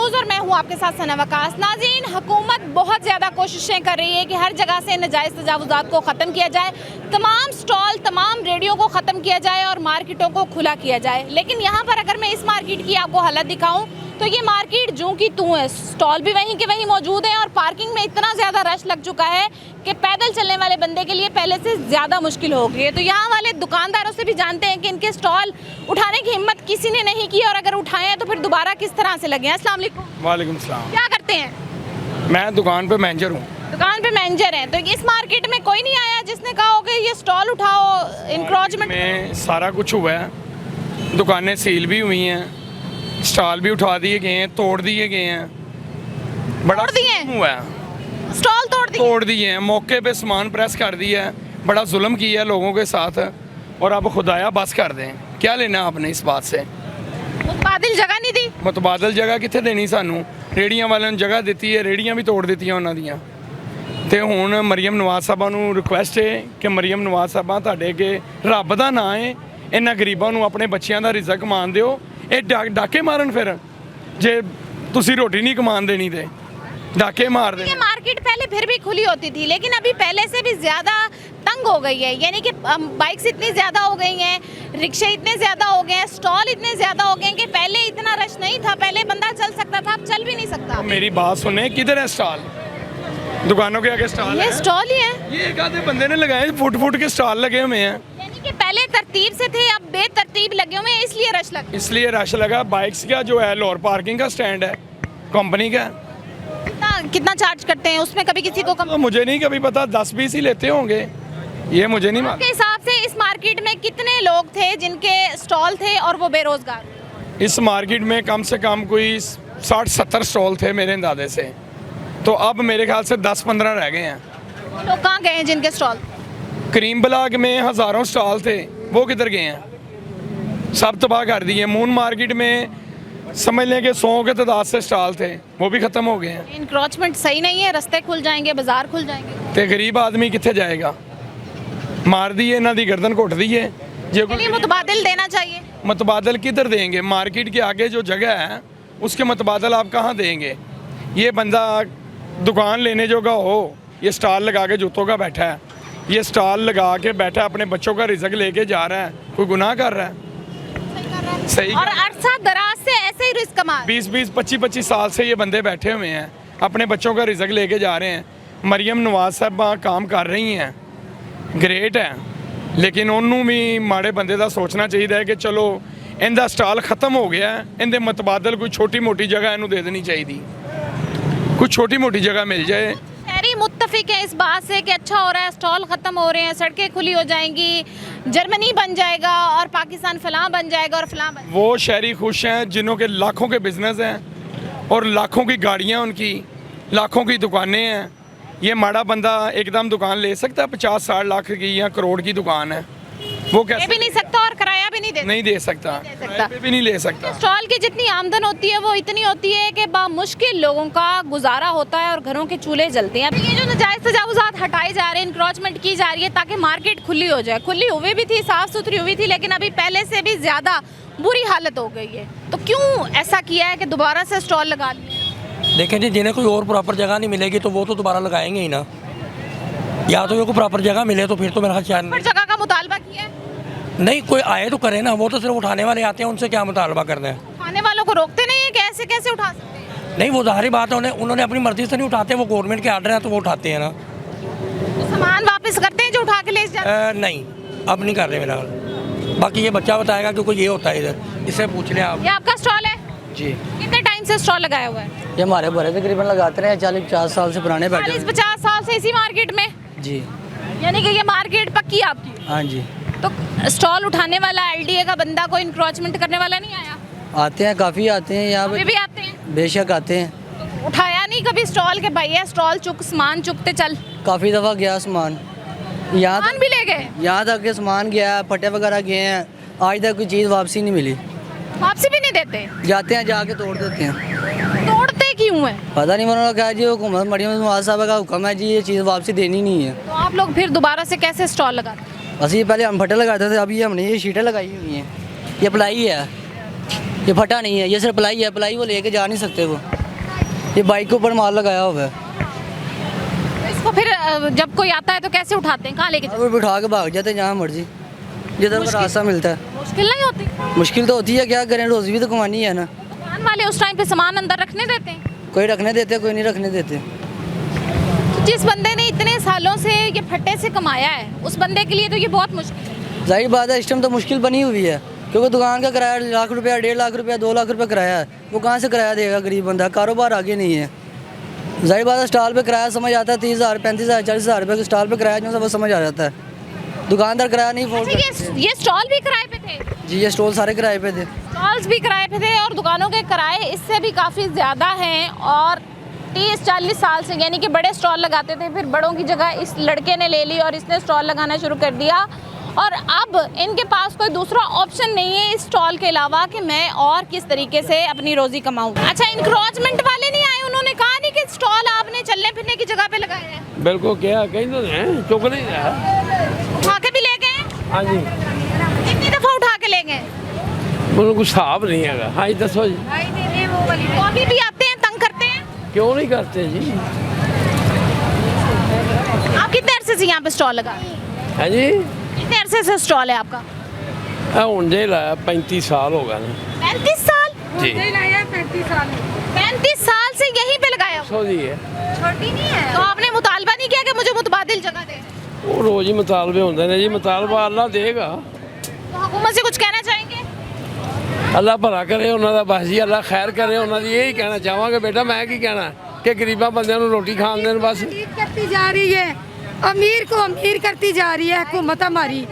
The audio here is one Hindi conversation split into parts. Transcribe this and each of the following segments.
न्यूज़ और मैं हूं आपके साथ सना वकास। नाज़रीन, हुकूमत बहुत ज़्यादा कोशिशें कर रही है कि हर जगह से नाजायज़ तजावुज़ात को ख़त्म किया जाए, तमाम स्टॉल, तमाम रेडियो को ख़त्म किया जाए और मार्केटों को खुला किया जाए। लेकिन यहाँ पर अगर मैं इस मार्केट की आपको हालत दिखाऊँ तो ये मार्केट जूं की तूं है। स्टॉल भी वहीं के वहीं मौजूद हैं और पार्किंग में इतना ज़्यादा रश लग चुका है कि पैदल चलने वाले बंदे के लिए पहले से ज़्यादा मुश्किल हो गई है। तो यहाँ वाले दुकानदारों से भी जानते हैं कि इनके स्टॉल उठाने की हिम्मत किसी ने नहीं की और अगर उठाए हैं तो फिर दोबारा किस तरह से लगे हैं। अस्सलाम वालेकुम। वालेकुम सलाम। क्या करते हैं? मैं दुकान पे मैनेजर हूँ। दुकान पे मैनेजर हैं, तो इस मार्केट में कोई नहीं आया जिसने कहा हो कि ये स्टॉल उठाओ, इंक्रोचमेंट में सारा कुछ हुआ है, दुकानें सील भी हुई हैं, स्टॉल भी उठा दिए गए हैं, तोड़ दिए गए हैं, बड़ा तोड़ दिए हैं? हुआ है, स्टॉल तोड़ दिए हैं, मौके पे सामान प्रेस कर दिया है, बड़ा जुल्म किया है लोगों के साथ। और अब खुदाया बस कर दें, क्या लेना आपने इस बात से? मुतबादिल जगह नहीं दी। मुतबादल जगह कितने देनी सानू? रेड़ियां वालों ने जगह दी है, रेड़ियां भी तोड़ दी उन्होंने दियां। ਤੇ ਹੁਣ ਮਰੀਮ ਨਵਾਜ਼ ਸਾਹਿਬਾਂ ਨੂੰ ਰਿਕੁਐਸਟ ਹੈ ਕਿ ਮਰੀਮ ਨਵਾਜ਼ ਸਾਹਿਬਾਂ ਤੁਹਾਡੇ ਅੱਗੇ ਰੱਬ ਦਾ ਨਾਂ ਹੈ, ਇਹਨਾਂ ਗਰੀਬਾਂ ਨੂੰ ਆਪਣੇ ਬੱਚਿਆਂ ਦਾ ਰਿਜ਼ਕ ਕਮਾਉਣ ਦਿਓ। ਇਹ ਡਾਕੇ ਮਾਰਨ ਫਿਰ ਜੇ ਤੁਸੀਂ ਰੋਟੀ नहीं कमान देनी ਤੇ डाके मार दें। ये मार्केट पहले फिर भी खुली होती थी लेकिन अभी पहले से भी ज़्यादा तंग हो गई है, यानी कि बाइक्स इतनी ज़्यादा हो गई हैं, रिक्शे इतने ज़्यादा हो गए हैं, स्टॉल इतने ज़्यादा हो गए हैं कि पहले इतना रश नहीं था। पहले बंदा चल सकता था, अब चल भी नहीं सकता। मेरी बात सुने, किधर है स्टॉल? दुकानों के आगे स्टॉल ये है? स्टॉल ही है। ये एक आधे बंदे ने लगाए, फुट फुट के स्टॉल लगे हुए हैं। यानी कि पहले तरतीब से थे, अब बेतरतीब लगे हुए हैं, इसलिए रश लगा। इसलिए रश लगा। बाइक्स का जो है लोअर पार्किंग का स्टैंड है कंपनी का। कितना चार्ज करते हैं उसमें? कभी किसी को तो मुझे नहीं कभी पता, 10-20 ही लेते होंगे, ये मुझे नहीं मालूम। आपके हिसाब से इस मार्केट में कितने लोग थे जिनके स्टॉल थे और वो बेरोजगार? इस मार्केट में कम से कम कोई 60-70 स्टॉल थे मेरे अंदाजे से, तो अब मेरे ख्याल से 10-15 रह गए हैं। वो लोग कहाँ गए हैं जिनके स्टॉल? करीम ब्लॉक में हज़ारों स्टॉल थे, वो किधर गए हैं? सब तबाह कर दिए। मून मार्केट में समझ लें कि 100 के तादाद से स्टॉल थे, वो भी ख़त्म हो गए हैं। इंक्रोचमेंट सही नहीं है, रास्ते खुल जाएंगे, बाजार खुल जाएंगे, तो गरीब आदमी कितने जाएगा? मार दिए, इन्हों की गर्दन घुट दी है। जो चलिए मुतबादिल देना चाहिए। मुतबादल किधर देंगे? मार्केट के आगे जो जगह है उसके मुतबादल आप कहाँ देंगे? ये बंदा दुकान लेने जोगा हो, ये स्टॉल लगा के जूतों का बैठा है, ये स्टॉल लगा के बैठा है, अपने बच्चों का रिजक लेके जा रहा है, कोई गुनाह कर रहा है? सही। और अरसा दराज से ऐसे ही रिस्क कमा 20-20, 25-25 साल से ये बंदे बैठे हुए हैं, अपने बच्चों का रिजक लेके जा रहे हैं। मरियम नवाज साहब काम कर रही हैं, ग्रेट है, लेकिन उन्होंने भी माड़े बंदे का सोचना चाहिए कि चलो इनका स्टॉल खत्म हो गया है, इनके मुतबादल कोई छोटी मोटी जगह इन्हों दे देनी चाहिए, कुछ छोटी मोटी जगह मिल जाए। शहरी मुत्तफिक है इस बात से कि अच्छा हो रहा है, स्टॉल ख़त्म हो रहे हैं, सड़कें खुली हो जाएंगी, जर्मनी बन जाएगा और पाकिस्तान फलां बन जाएगा और फलां बन। वो शहरी खुश हैं जिन्हों के लाखों के बिजनेस हैं और लाखों की गाड़ियाँ, उनकी लाखों की दुकानें हैं। ये माड़ा बंदा एकदम दुकान ले सकता है? 50-60 लाख की या करोड़ की दुकान है, वो कैसे? भी नहीं सकता और किराया भी नहीं दे सकता, किराए पे भी नहीं ले सकता। स्टॉल की जितनी आमदन होती है वो इतनी होती है कि बामुश्किल लोगों का गुजारा होता है और घरों के चूल्हे जलते हैं। अब ये जो नाजायज़ तजावुज़ात हटाए जा रहे हैं, इंक्रोचमेंट की जा रही है ताकि मार्केट खुली हो जाए। खुली हुई भी थी, साफ़ सुथरी हुई थी, लेकिन अभी पहले से भी ज़्यादा बुरी हालत हो गई है। तो क्यों ऐसा किया है कि दोबारा से स्टॉल लगा लिए? देखें जी, जिन्हें कोई और प्रॉपर जगह नहीं मिलेगी तो वो तो दोबारा लगाएंगे ही ना, या तो कोई प्रॉपर जगह मिले तो फिर तो मेरा ख्याल पर जगह का मुतालबा किया है? नहीं, कोई आए तो करे ना, वो तो सिर्फ उठाने वाले आते हैं, उनसे क्या मुतालबा करना है? उठाने वालों को रोकते नहीं है कि ऐसे कैसे उठा सकते हैं? नहीं, वो ज़ाहिर बात है, उन्होंने अपनी मर्जी से नहीं उठाते, वो गवर्नमेंट के आर्डर हैं तो वो उठाते हैं ना। तो सामान वापस करते हैं जो उठा के ले जाते? नहीं, अब नहीं कर रहे मेरा ख्याल। बाकी ये बच्चा बताएगा कि कोई ये होता है इधर, इससे पूछ लें आप। ये आपका स्टॉल है जी? कितने टाइम से स्टॉल लगाया हुआ है? ये हमारे बड़े तकरीबन लगाते रहे 40-50 साल से पुराने बैठे हुए 40-50 साल से इसी मार्केट में? हैं। जी यानी कि ये मार्केट पक्की आपकी? हाँ जी। तो स्टॉल उठाने वाला एलडीए का बंदा कोई इंक्रोचमेंट करने वाला नहीं आया? आते हैं, काफ़ी आते हैं यहाँ अभी पे, भी आते हैं? बेशक आते हैं। तो उठाया नहीं कभी स्टॉल के भैया स्टॉल चुक, सामान चुकते चल? काफ़ी दफ़ा गया सामान, यहाँ सामान भी ले गए? यहाँ तक के सामान गया, फटे वगैरह गए हैं, आज तक कोई चीज़ वापसी नहीं मिली। वापसी भी नहीं देते? जाते हैं, जाके तोड़ देते हैं। तोड़ते क्यों है? पता नहीं, उन्होंने कहा जी हुकूमत मरियम नवाज साहब का हुक्म है जी, ये चीज़ वापसी देनी नहीं है। तो आप लोग फिर दोबारा से कैसे स्टॉल लगाते हैं? असली पहले हम फटे लगाते थे, अभी हमने ये शीटें लगाई हुई हैं, ये प्लाई है, ये फटा नहीं है, ये सिर्फ प्लाई है, प्लाई वो लेके जा नहीं सकते वो। ये बाइक के ऊपर माल लगाया हुआ है, तो इसको फिर जब कोई आता है तो कैसे उठाते हैं, कहाँ लेके जाते वो बिठा के भाग जाते हैं जहाँ मर्जी, जिधर का रास्ता मिलता है। हैं? मुश्किल नहीं होती? मुश्किल तो होती है, क्या करें, रोज़ी भी तो कमानी है ना। दुकान वाले उस टाइम पे सामान अंदर रखने देते हैं? कोई रखने देते, कोई नहीं रखने देते। तो जिस बंदे ने इतने सालों से ये फट्टे से कमाया है, उस बंदे के लिए तो ये बहुत मुश्किल है। जाहिर बात है, इस टाइम तो मुश्किल बनी हुई है, क्योंकि दुकान का किराया लाख रुपया, 1.5 लाख रुपया, 2 लाख रुपया किराया है। वो कहाँ से किराया देगा गरीब बंदा, कारोबार आगे नहीं है। जाहिर बात है, स्टॉल पे किराया समझ आता है, 30,000, 35,000, 40,000 रुपये के स्टॉल पे किराया जो सब समझ आ जाता है। दुकानदार किराया नहीं फोन अच्छा, ये स्टॉल भी किराए पे थे? जी, ये स्टॉल सारे किराए पे थे। स्टॉल्स भी किराए पे थे और दुकानों के किराए इससे भी काफ़ी ज़्यादा हैं। और 30-40 साल से, यानी कि बड़े स्टॉल लगाते थे, फिर बड़ों की जगह इस लड़के ने ले ली और इसने स्टॉल लगाना शुरू कर दिया। और अब इनके पास कोई दूसरा ऑप्शन नहीं है इस स्टॉल के अलावा कि मैं और किस तरीके से अपनी रोज़ी कमाऊँ। अच्छा, इंक्रोचमेंट वाले नहीं आए? उन्होंने कहा नहीं कि स्टॉल आपने चलने फिरने की जगह पे लगाया है? बिल्कुल, क्या कहीं तो है, चुक नहीं रहा। उठा के भी ले गए? हाँ जी, कितनी दफ़ा उठा के ले गए? उन्होंने कुछ हिसाब नहीं है। हाँ जी, दसो जी, तो अभी भी आते हैं, तंग करते हैं? क्यों नहीं करते जी? आप कितने अरसे से यहाँ पे स्टॉल लगा? है जी, कितने अरसे से स्टॉल है आपका? हूँ जे लाया 35 साल हो गए ना 35 साल? जी। 35 साल से यहीं पे लगाया हुआ? सो जी है, छोटी नहीं है। तो आपने मुतालबा नहीं किया कि मुझे मुतबादिल जगह दे? वो रोज ही मुतालबे होते हैं जी, मुतालबा अल्लाह देगा। तो हुकूमत से कुछ कहना चाहेंगे? अल्लाह भला करे उन्हों का, बस जी अल्लाह खैर करे उन्हों की। यही कहना चाहवांगे बेटा, मैं की कहना कि गरीबा बंदे को रोटी खान देन बस। करती जा रही है, अमीर को अमीर करती जा रही है हुकूमत हमारी।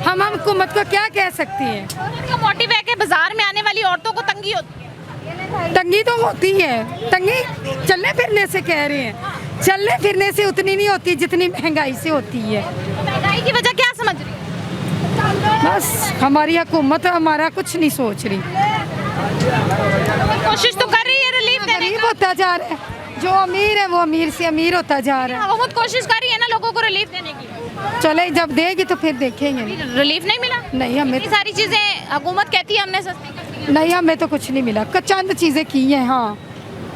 हम हुकूमत को क्या कह सकती हैं? उनका मोटिव है कि बाजार में आने वाली औरतों को तंगी होती है। तंगी तो होती है, तंगी चलने फिरने से कह रहे हैं, चलने फिरने से उतनी नहीं होती जितनी महंगाई से होती है। महंगाई की वजह क्या समझ रही है? बस हमारी हुकूमत हमारा कुछ नहीं सोच रही। कोशिश तो कर रही है रिलीफ देने गरीब की। होता जा रहा है, जो अमीर है वो अमीर से अमीर होता जा रहा हुकूमत कोशिश कर रही है ना लोगों को रिलीफ देने की। है। चले जब देगी तो फिर देखेंगे। रिलीफ नहीं मिला? नहीं, हमें इतनी सारी चीजें हुकूमत कहती है हमने सस्ती कर दी है। नहीं, हमें तो कुछ नहीं मिला। चंद चीज़ें की हैं हाँ,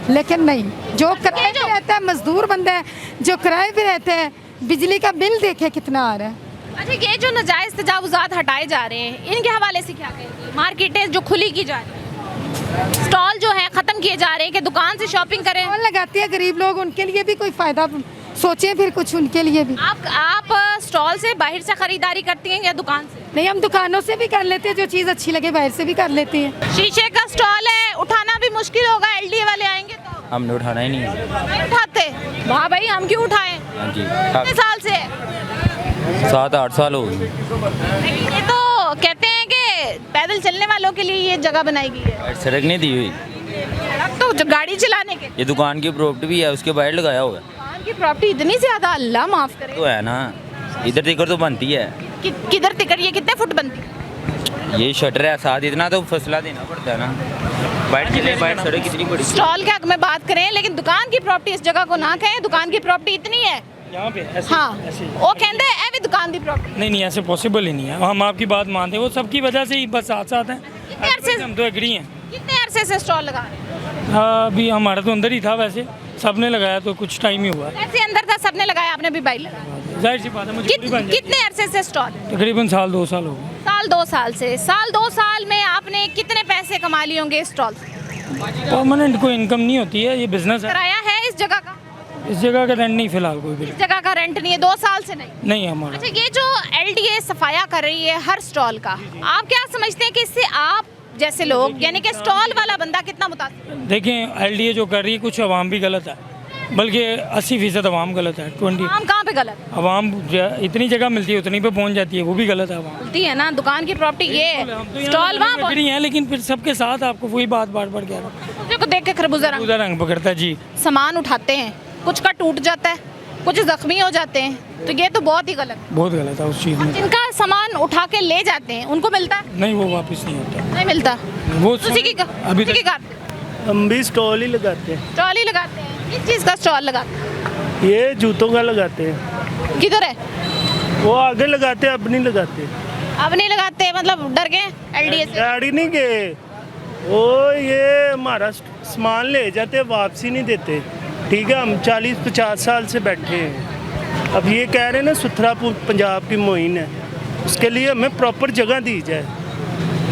लेकिन नहीं, जो किराए पे रहता है, मजदूर बंदा है जो किराए पे रहता है, बिजली का बिल देखे कितना आ रहा है। अच्छा, ये जो नाजायज़ तजावुज़ात हटाए जा रहे हैं, इनके हवाले से क्या कहेंगे? मार्केटें जो खुली की जा रही है, स्टॉल जो है ख़त्म किए जा रहे हैं कि दुकान से शॉपिंग करें। स्टॉल लगाते हैं गरीब लोग, उनके लिए भी कोई फ़ायदा सोचें फिर कुछ उनके लिए भी। आप स्टॉल से बाहर से ख़रीदारी करती हैं या दुकान से? नहीं, हम दुकानों से भी कर लेते हैं, जो चीज़ अच्छी लगे बाहर से भी कर लेते हैं। शीशे का स्टॉल है, उठाना भी मुश्किल होगा। एलडीए वाले आएंगे तो हमने उठाना ही नहीं है। नहीं उठाते? वाह भाई, हम क्यों उठाएं? हाँ जी, कितने साल से है? 7-8 साल हो गए। लेकिन ये तो कहते हैं कि पैदल चलने वालों के लिए ये जगह बनाई गई है, सड़क नहीं दी हुई, सड़क तो जो गाड़ी चलाने के। ये दुकान की प्रॉपर्टी भी है, उसके बाहर लगाया हुआ है। दुकान की प्रॉपर्टी इतनी ज्यादा, अल्लाह माफ करे। तो है ना, इधर टिकर तो बनती है। किधर टिकट? ये कितने फुट बनती है? ये शटर है साथ, इतना तो फसला देना पड़ता है ना। बाइट चले, बाइट सड़क कितनी बड़ी। स्टॉल के हक में बात करें, लेकिन दुकान की प्रॉपर्टी इस जगह को ना कहें। दुकान की प्रॉपर्टी इतनी है यहाँ पे ऐसे, हाँ, ऐसे। वो कहते हैं भी दुकान की प्रॉपर्टी। नहीं नहीं, ऐसे पॉसिबल ही नहीं है। हम आपकी बात मानते हैं, वो सबकी वजह से ही बस साथ साथ हैं। कितने अरसे हम तो एग्री हैं। कितने अरसे से स्टॉल लगा रहे हैं? हाँ, अभी हमारा तो अंदर ही था, वैसे सबने लगाया तो कुछ टाइम ही हुआ है। ऐसे अंदर था, सबने लगाया, आपने भी बाइक लगाया। जाहिर सी बात है, मुझे पूरी बन जाएगी। कितने अरसे से स्टॉल? तकरीबन 1-2 साल हो गए। साल 2 साल से। साल 2 साल में आपने कितने पैसे कमा लिए होंगे स्टॉल से? परमानेंट कोई इनकम नहीं होती है, ये बिजनेस है। किराया है इस जगह का? इस जगह का रेंट नहीं फिलहाल कोई भी इस जगह का रेंट नहीं है 2 साल से? नहीं। नहीं हमारा। अच्छा, ये जो एलडीए सफाया कर रही है हर स्टॉल का, आप क्या समझते हैं कि इससे आप जैसे लोग, यानी कि स्टॉल वाला बंदा कितना मुतासिर है? देखें, एलडीए जो कर रही है, कुछ अवाम भी गलत है, बल्कि 80% अवाम गलत है। 20 आम कहाँ पे गलत अवाम इतनी जगह मिलती है उतनी पे पहुंच जाती है, वो भी गलत है अवाम। बोलती है ना, दुकान की प्रॉपर्टी ये है, स्टॉल वहाँ पर। एग्री हैं, लेकिन फिर सबके साथ आपको वही बात बार बार कह रहा हूँ, को देख के खरबूजा रंग। खरबूजा रंग पकड़ता है जी। सामान उठाते हैं, कुछ का टूट जाता है, कुछ जख्मी हो जाते हैं, तो ये तो बहुत ही गलत। बहुत गलत है उस चीज़ में। जिनका सामान उठा के ले जाते हैं उनको मिलता है? नहीं, वो वापस नहीं होता। नहीं मिलता। वो उसी की अभी उसी की तक हम भी स्टॉल ही लगाते हैं। स्टॉल ही लगाते हैं। किस चीज़ का स्टॉल लगाते हैं? ये जूतों का लगाते हैं। किधर है? वो आगे लगाते हैं, अब नहीं लगाते। अब नहीं लगाते, मतलब डर गए एलडीए से? गाड़ी नहीं गए, वो ये हमारा सामान ले जाते वापसी नहीं देते, ठीक है। हम 40-50 साल से बैठे हैं। अब ये कह रहे हैं ना सुथरा पंजाब की मुहिम है, उसके लिए हमें प्रॉपर जगह दी जाए।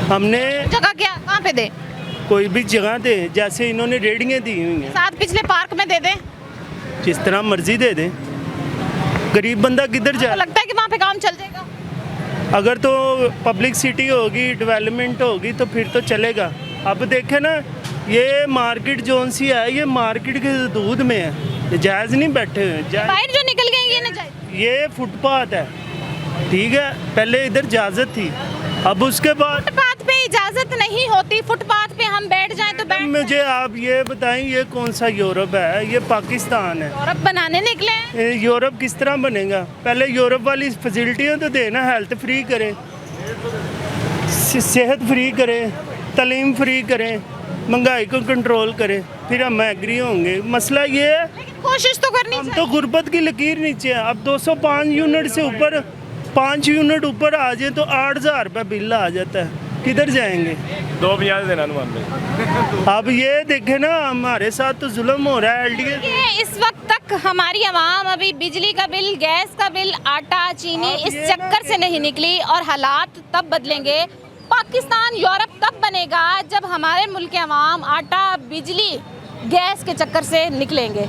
हमने जगह क्या, कहाँ पे दे? कोई भी जगह दे, जैसे इन्होंने रेहड़ियाँ दी हुई हैं, साथ पिछले पार्क में दे दें। जिस तरह मर्जी दे दें। गरीब बंदा किधर तो जाए? लगता है कि वहाँ पे काम चल जाएगा। अगर तो पब्लिक सिटी होगी, डेवलपमेंट होगी तो फिर तो चलेगा। अब देखें ना, ये मार्केट जोन सी है, ये मार्केट के हदूद में है, ये जायज़ नहीं बैठे हुए हैं। बाहर जो निकल गए ये ना जाए। ये फुटपाथ है, ठीक है। पहले इधर इजाज़त थी, अब उसके बाद फुटपाथ पे इजाजत नहीं होती, फुटपाथ पे हम बैठ जाएं तो बैठ। मुझे आप ये बताएं, ये कौन सा यूरोप है? ये पाकिस्तान है। यूरोप बनाने निकले हैं। यूरोप किस तरह बनेगा? पहले यूरोप वाली फैसिलिटियाँ तो देना, हेल्थ फ्री करें, सेहत फ्री करें, तालीम फ्री करें, महंगाई को कंट्रोल करें, फिर हम एग्री होंगे। मसला ये है, कोशिश तो करनी हम चाहिए। तो गुर्बत की लकीर नीचे है। अब 205 यूनिट से ऊपर, 5 यूनिट ऊपर आ जाए तो 8,000 रुपये बिल आ जाता है, किधर जाएंगे? 250 देना मान। अब ये देखे ना, हमारे साथ तो जुल्म हो रहा है। LDA ये इस वक्त तक हमारी आवाम अभी बिजली का बिल, गैस का बिल, आटा, चीनी इस चक्कर से नहीं निकली, और हालात तब बदलेंगे। पाकिस्तान यूरोप तब बनेगा जब हमारे मुल्क के अवाम आटा, बिजली, गैस के चक्कर से निकलेंगे।